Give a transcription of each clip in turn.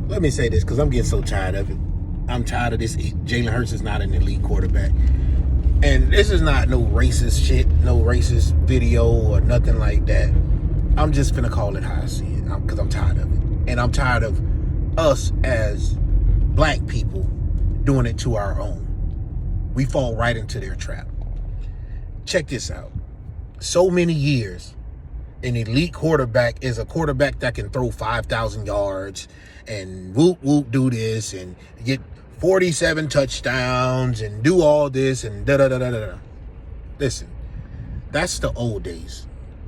let me say this because I'm getting so tired of it. I'm tired of this. Jalen Hurts is not an elite quarterback. And this is not no racist shit, no racist video or nothing like that. I'm just finna call it how I see it because I'm tired of it. And I'm tired of us as black people doing it to our own. We fall right into their trap. Check this out. So many years, an elite quarterback is a quarterback that can throw 5,000 yards and whoop, whoop, do this and get 47 touchdowns and do all this and da-da-da-da-da. Listen, that's the old days.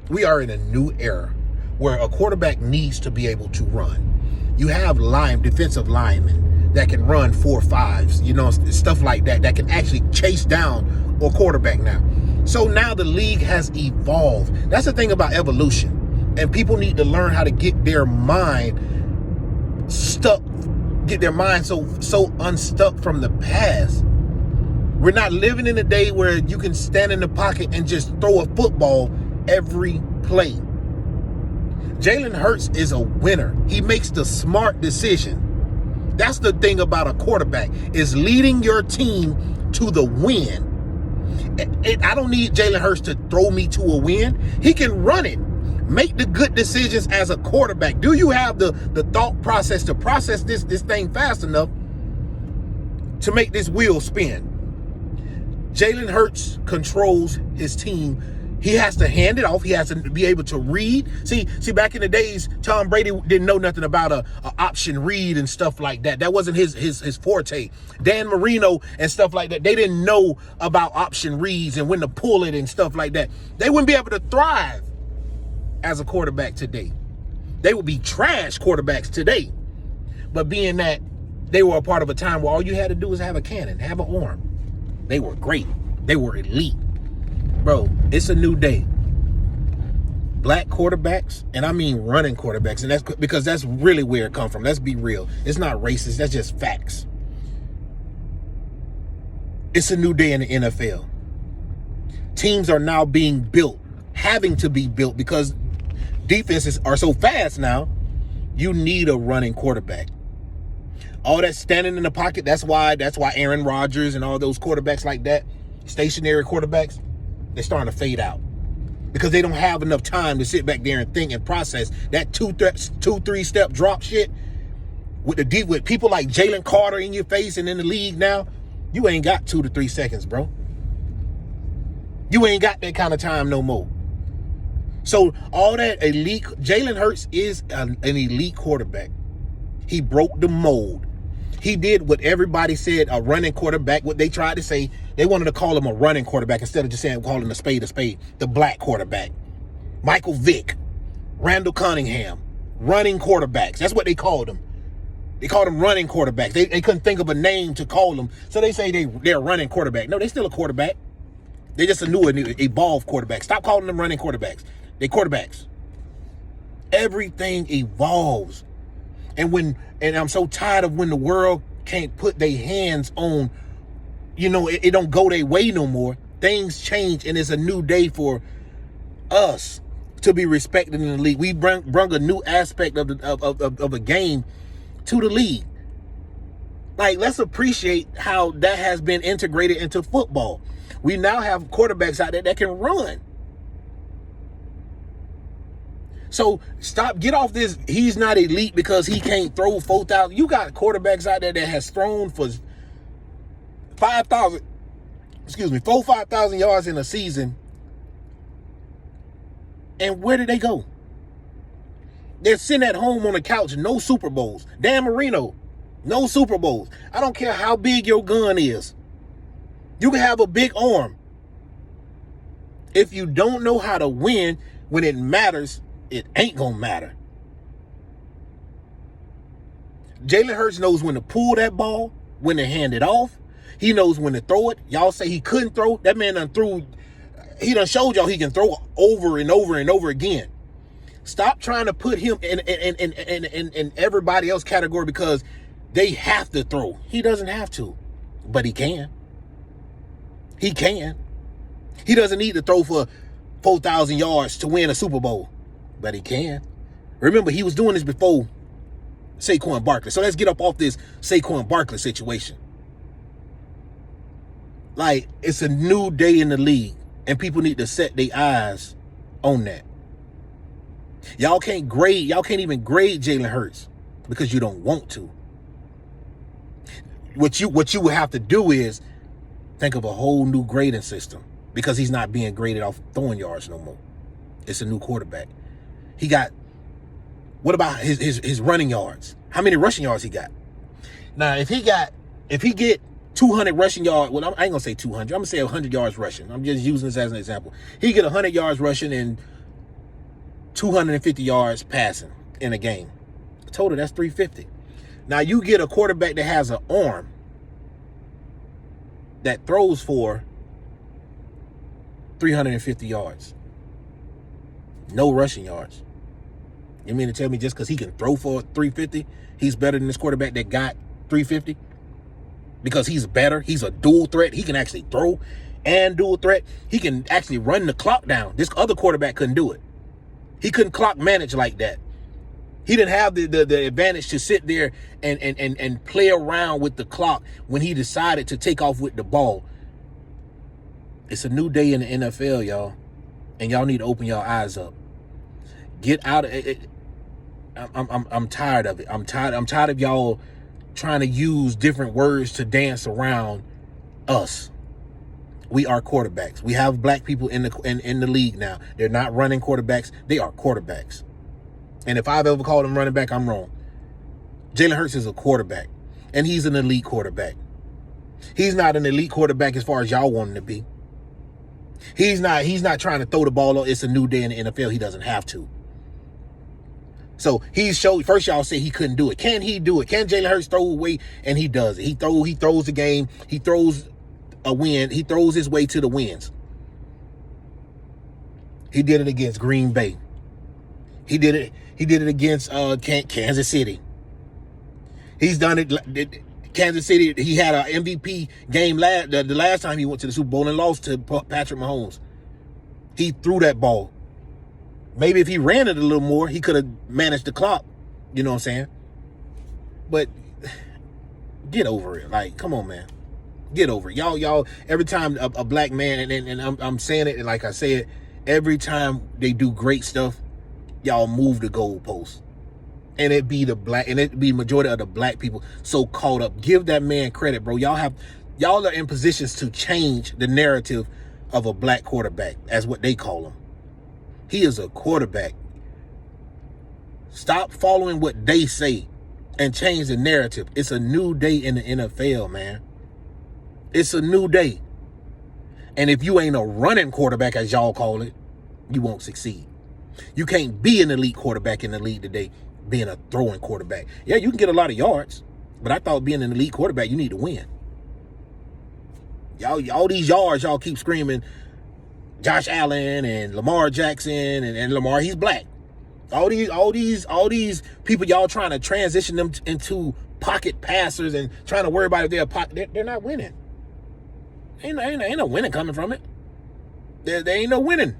We are in a new era where a quarterback needs to be able to run. You have defensive linemen that can run 4.5s, stuff like that, that can actually chase down a quarterback now. So now the league has evolved. That's the thing about evolution. And people need to learn how to get their mind stuck, get their mind so unstuck from the past. We're not living in a day where you can stand in the pocket and just throw a football every play. Jalen Hurts is a winner. He makes the smart decision. That's the thing about a quarterback, is leading your team to the win. I don't need Jalen Hurts to throw me to a win. He can run it. Make the good decisions as a quarterback. Do you have the thought process to process this thing fast enough to make this wheel spin? Jalen Hurts controls his team. He has to hand it off. He has to be able to read. See, back in the days, Tom Brady didn't know nothing about a option read and stuff like that. That wasn't his forte. Dan Marino and stuff like that, they didn't know about option reads and when to pull it and stuff like that. They wouldn't be able to thrive as a quarterback today. They would be trash quarterbacks today. But being that they were a part of a time where all you had to do was have a cannon, have an arm, they were great. They were elite. Bro, it's a new day. Black quarterbacks, and I mean running quarterbacks, and that's because that's really where it comes from. Let's be real. It's not racist. That's just facts. It's a new day in the NFL. Teams are now being built, having to be built because defenses are so fast now. You need a running quarterback. All that standing in the pocket, that's why Aaron Rodgers and all those quarterbacks like that, stationary quarterbacks, they're starting to fade out because they don't have enough time to sit back there and think and process that 2-3 step drop shit with people like Jalen Carter in your face and in the league now. You ain't got 2 to 3 seconds, bro. You ain't got that kind of time no more. So all that elite, Jalen Hurts is an elite quarterback. He broke the mold. He did what everybody said a running quarterback, what they tried to say. They wanted to call him a running quarterback instead of just calling a spade, the black quarterback. Michael Vick, Randall Cunningham, running quarterbacks. That's what they called them. They called them running quarterbacks. They couldn't think of a name to call them, so they say they're a running quarterback. No, they're still a quarterback. They're just a new evolved quarterback. Stop calling them running quarterbacks. They're quarterbacks. Everything evolves. And I'm so tired of when the world can't put their hands on, it don't go their way no more. Things change, and it's a new day for us to be respected in the league. We bring a new aspect of a game to the league. Like, let's appreciate how that has been integrated into football. We now have quarterbacks out there that can run. So get off this. He's not elite because he can't throw 4,000. You got quarterbacks out there that has thrown for 5,000 yards in a season. And where did they go? They're sitting at home on the couch, no Super Bowls. Dan Marino, no Super Bowls. I don't care how big your gun is. You can have a big arm. If you don't know how to win when it matters, it ain't gonna matter. Jalen Hurts knows when to pull that ball, when to hand it off. He knows when to throw it. Y'all say he couldn't throw. That man he done showed y'all he can throw over and over and over again. Stop trying to put him in everybody else category because they have to throw. He doesn't have to, but he can. He can. He doesn't need to throw for 4,000 yards to win a Super Bowl, but he can. Remember, he was doing this before Saquon Barkley. So let's get up off this Saquon Barkley situation. Like, it's a new day in the league, and people need to set their eyes on that. Y'all can't even grade Jalen Hurts because you don't want to. What you would have to do is think of a whole new grading system, because he's not being graded off throwing yards no more. It's a new quarterback. What about his running yards? How many rushing yards he got? Now, if he get 200 rushing yards, well, I ain't gonna say 200. I'm gonna say 100 yards rushing. I'm just using this as an example. He get 100 yards rushing and 250 yards passing in a game. Total, that's 350. Now, you get a quarterback that has an arm that throws for 350 yards. No rushing yards. You mean to tell me just because he can throw for 350, he's better than this quarterback that got 350? Because he's better, he's a dual threat. He can actually throw and dual threat. He can actually run the clock down. This other quarterback couldn't do it. He couldn't clock manage like that. He didn't have the advantage to sit there and play around with the clock when he decided to take off with the ball. It's a new day in the NFL, y'all. And y'all need to open your eyes up. Get out of it. I'm tired of it. I'm tired of y'all trying to use different words to dance around us. We are quarterbacks. We have black people in the league now. They're not running quarterbacks. They are quarterbacks. And if I've ever called him running back, I'm wrong. Jalen Hurts is a quarterback, and he's an elite quarterback. He's not an elite quarterback as far as y'all want him to be. He's not trying to throw the ball. It's a new day in the NFL. He doesn't have to. So he's showed. First, y'all say he couldn't do it. Can he do it? Can Jalen Hurts throw away? And he does it. He throws the game. He throws a win. He throws his way to the wins. He did it against Green Bay. He did it against Kansas City. He's done it. Kansas City, he had an MVP game the last time he went to the Super Bowl and lost to Patrick Mahomes. He threw that ball. Maybe if he ran it a little more, he could have managed the clock. You know what I'm saying? But get over it. Like, come on, man. Get over it. Y'all, every time a black man, and I'm saying it, and like I said, every time they do great stuff, y'all move the goalposts. And it be majority of the black people so caught up. Give that man credit, bro. Y'all are in positions to change the narrative of a black quarterback, as what they call him. He is a quarterback. Stop following what they say and change the narrative. It's a new day in the NFL, man. It's a new day. And if you ain't a running quarterback, as y'all call it, you won't succeed. You can't be an elite quarterback in the league today being a throwing quarterback. Yeah, you can get a lot of yards, but I thought being an elite quarterback, you need to win. Y'all, all these yards, y'all keep screaming Josh Allen and Lamar Jackson and Lamar, he's black. All these people, y'all trying to transition them into pocket passers and trying to worry about if they're a pocket. They're not winning. Ain't no winning coming from it. There ain't no winning.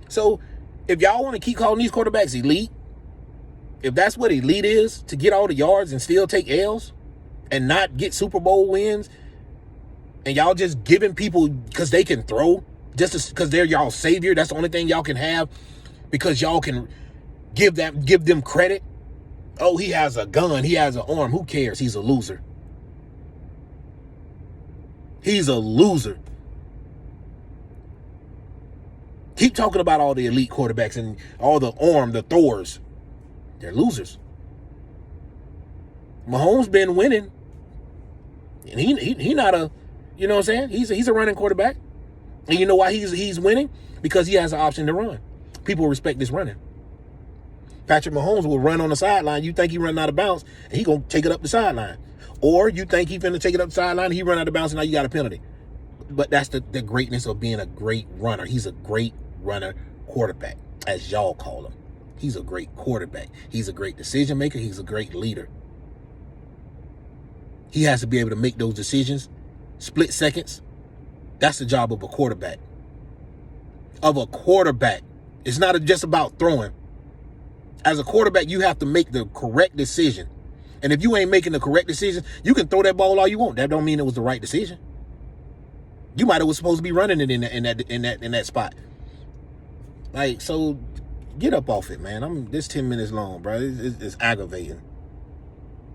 So if y'all want to keep calling these quarterbacks elite, if that's what elite is, to get all the yards and still take L's and not get Super Bowl wins, and y'all just giving people because they can throw, just because they're y'all savior, that's the only thing y'all can have, because y'all can give them credit. Oh, he has a gun, he has an arm. Who cares? He's a loser. He's a loser. Keep talking about all the elite quarterbacks and all the arm, the throwers. They're losers. Mahomes been winning, and he not a, you know what I'm saying? He's a running quarterback, and you know why he's winning? Because he has an option to run. People respect this running. Patrick Mahomes will run on the sideline. You think he running out of bounds, and he gonna take it up the sideline, or you think he finna take it up the sideline, and he run out of bounds, and now you got a penalty. But that's the greatness of being a great runner. He's a great runner quarterback, as y'all call him. He's a great quarterback. He's a great decision maker. He's a great leader. He has to be able to make those decisions, split seconds. That's the job of a quarterback. It's not just about throwing. As a quarterback, you have to make the correct decision. And if you ain't making the correct decision, you can throw that ball all you want. That don't mean it was the right decision. You might have was supposed to be running it in that spot. Like, so get up off it, man. This 10 minutes long, bro. It's aggravating.